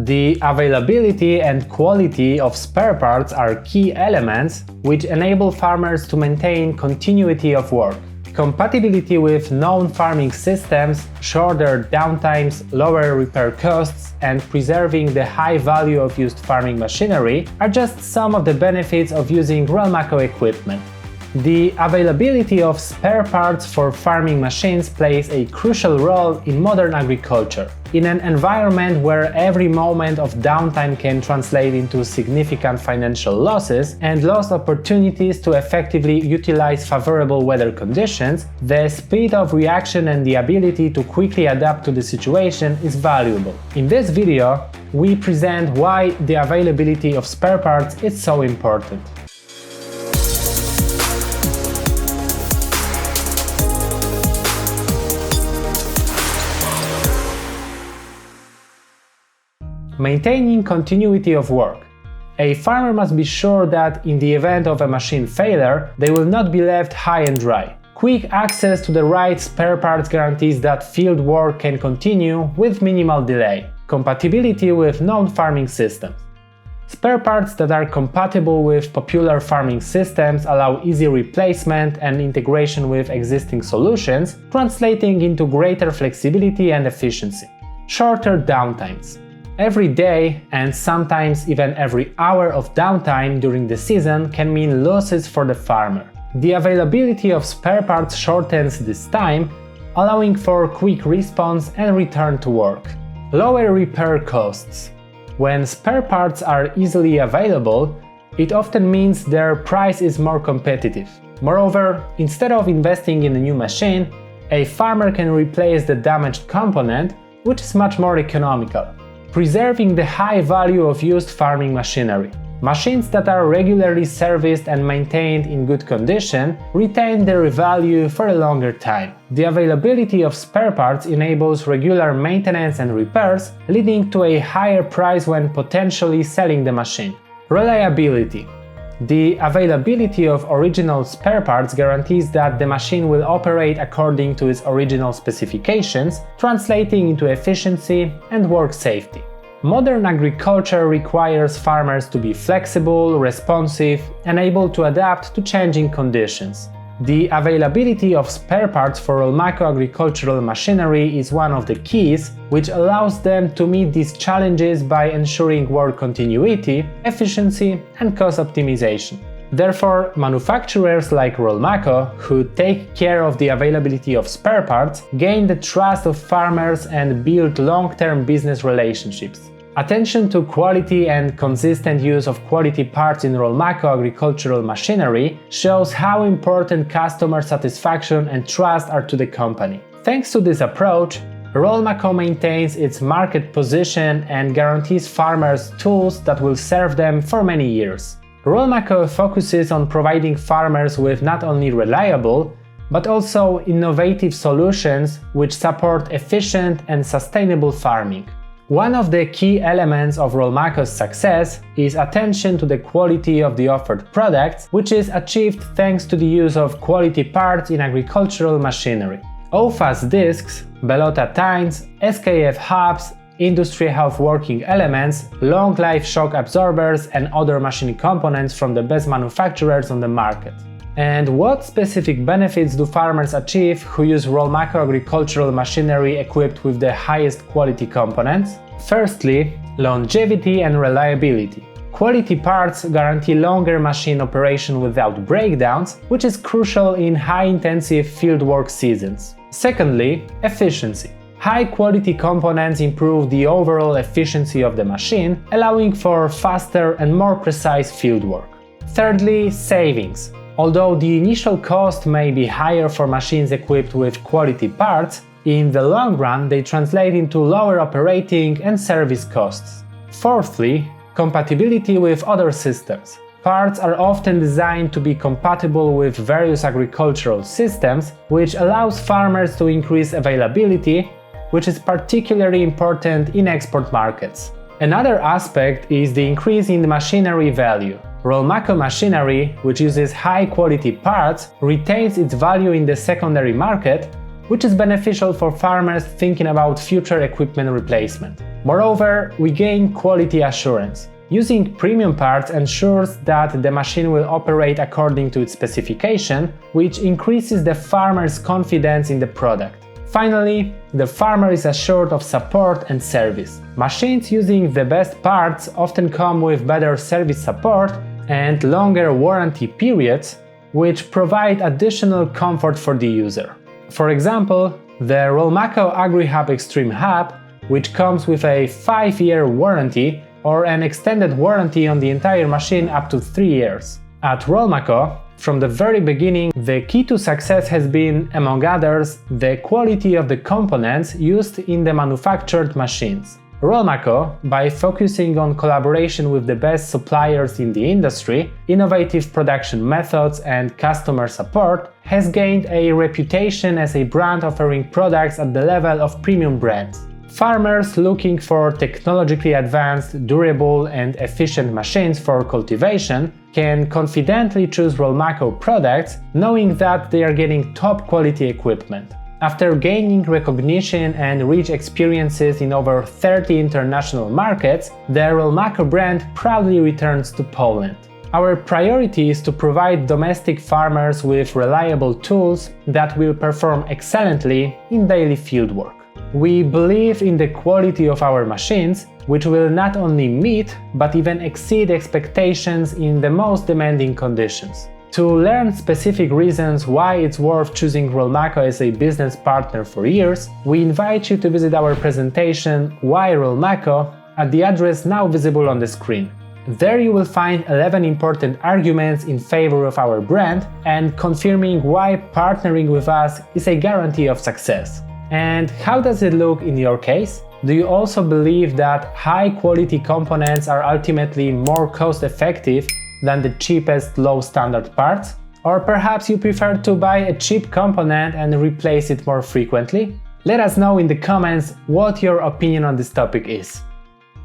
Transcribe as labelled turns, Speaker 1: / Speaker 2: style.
Speaker 1: The availability and quality of spare parts are key elements which enable farmers to maintain continuity of work. Compatibility with known farming systems, shorter downtimes, lower repair costs, and preserving the high value of used farming machinery are just some of the benefits of using Rolmako equipment. The availability of spare parts for farming machines plays a crucial role in modern agriculture. In an environment where every moment of downtime can translate into significant financial losses and lost opportunities to effectively utilize favorable weather conditions, the speed of reaction and the ability to quickly adapt to the situation is valuable. In this video, we present why the availability of spare parts is so important. Maintaining continuity of work. A farmer must be sure that in the event of a machine failure, they will not be left high and dry. Quick access to the right spare parts guarantees that field work can continue with minimal delay. Compatibility with known farming systems. Spare parts that are compatible with popular farming systems allow easy replacement and integration with existing solutions, translating into greater flexibility and efficiency. Shorter downtimes. Every day, and sometimes even every hour of downtime during the season can mean losses for the farmer. The availability of spare parts shortens this time, allowing for quick response and return to work. Lower repair costs. When spare parts are easily available, it often means their price is more competitive. Moreover, instead of investing in a new machine, a farmer can replace the damaged component, which is much more economical. Preserving the high value of used farming machinery. Machines that are regularly serviced and maintained in good condition retain their value for a longer time. The availability of spare parts enables regular maintenance and repairs, leading to a higher price when potentially selling the machine. Reliability. The availability of original spare parts guarantees that the machine will operate according to its original specifications, translating into efficiency and work safety. Modern agriculture requires farmers to be flexible, responsive, and able to adapt to changing conditions. The availability of spare parts for Rolmako agricultural machinery is one of the keys, which allows them to meet these challenges by ensuring work continuity, efficiency, and cost optimization. Therefore, manufacturers like Rolmako, who take care of the availability of spare parts, gain the trust of farmers and build long-term business relationships. Attention to quality and consistent use of quality parts in Rolmako agricultural machinery shows how important customer satisfaction and trust are to the company. Thanks to this approach, Rolmako maintains its market position and guarantees farmers tools that will serve them for many years. Rolmako focuses on providing farmers with not only reliable, but also innovative solutions which support efficient and sustainable farming. One of the key elements of Rolmako's success is attention to the quality of the offered products, which is achieved thanks to the use of quality parts in agricultural machinery. OFAS discs, Belota tines, SKF hubs, industry health working elements, long-life shock absorbers, and other machine components from the best manufacturers on the market. And what specific benefits do farmers achieve who use Rolmako agricultural machinery equipped with the highest quality components? Firstly, longevity and reliability. Quality parts guarantee longer machine operation without breakdowns, which is crucial in high-intensive fieldwork seasons. Secondly, efficiency. High-quality components improve the overall efficiency of the machine, allowing for faster and more precise fieldwork. Thirdly, savings. Although the initial cost may be higher for machines equipped with quality parts, in the long run they translate into lower operating and service costs. Fourthly, compatibility with other systems. Parts are often designed to be compatible with various agricultural systems, which allows farmers to increase availability, which is particularly important in export markets. Another aspect is the increase in the machinery value. Rolmako machinery, which uses high-quality parts, retains its value in the secondary market which is beneficial for farmers thinking about future equipment replacement. Moreover, we gain quality assurance. Using premium parts ensures that the machine will operate according to its specification, which increases the farmer's confidence in the product. Finally, the farmer is assured of support and service. Machines using the best parts often come with better service support and longer warranty periods, which provide additional comfort for the user. For example, the Rolmako AgriHub Extreme Hub, which comes with a 5-year warranty or an extended warranty on the entire machine up to 3 years. At Rolmako, from the very beginning, the key to success has been, among others, the quality of the components used in the manufactured machines. Rolmako, by focusing on collaboration with the best suppliers in the industry, innovative production methods and customer support, has gained a reputation as a brand offering products at the level of premium brands. Farmers looking for technologically advanced, durable and efficient machines for cultivation can confidently choose Rolmako products, knowing that they are getting top quality equipment. After gaining recognition and rich experiences in over 30 international markets, the Rolmako brand proudly returns to Poland. Our priority is to provide domestic farmers with reliable tools that will perform excellently in daily fieldwork. We believe in the quality of our machines, which will not only meet but even exceed expectations in the most demanding conditions. To learn specific reasons why it's worth choosing Rolmako as a business partner for years, we invite you to visit our presentation Why Rolmako at the address now visible on the screen. There you will find 11 important arguments in favor of our brand and confirming why partnering with us is a guarantee of success. And how does it look in your case? Do you also believe that high-quality components are ultimately more cost-effective than the cheapest low-standard parts? Or perhaps you prefer to buy a cheap component and replace it more frequently? Let us know in the comments what your opinion on this topic is.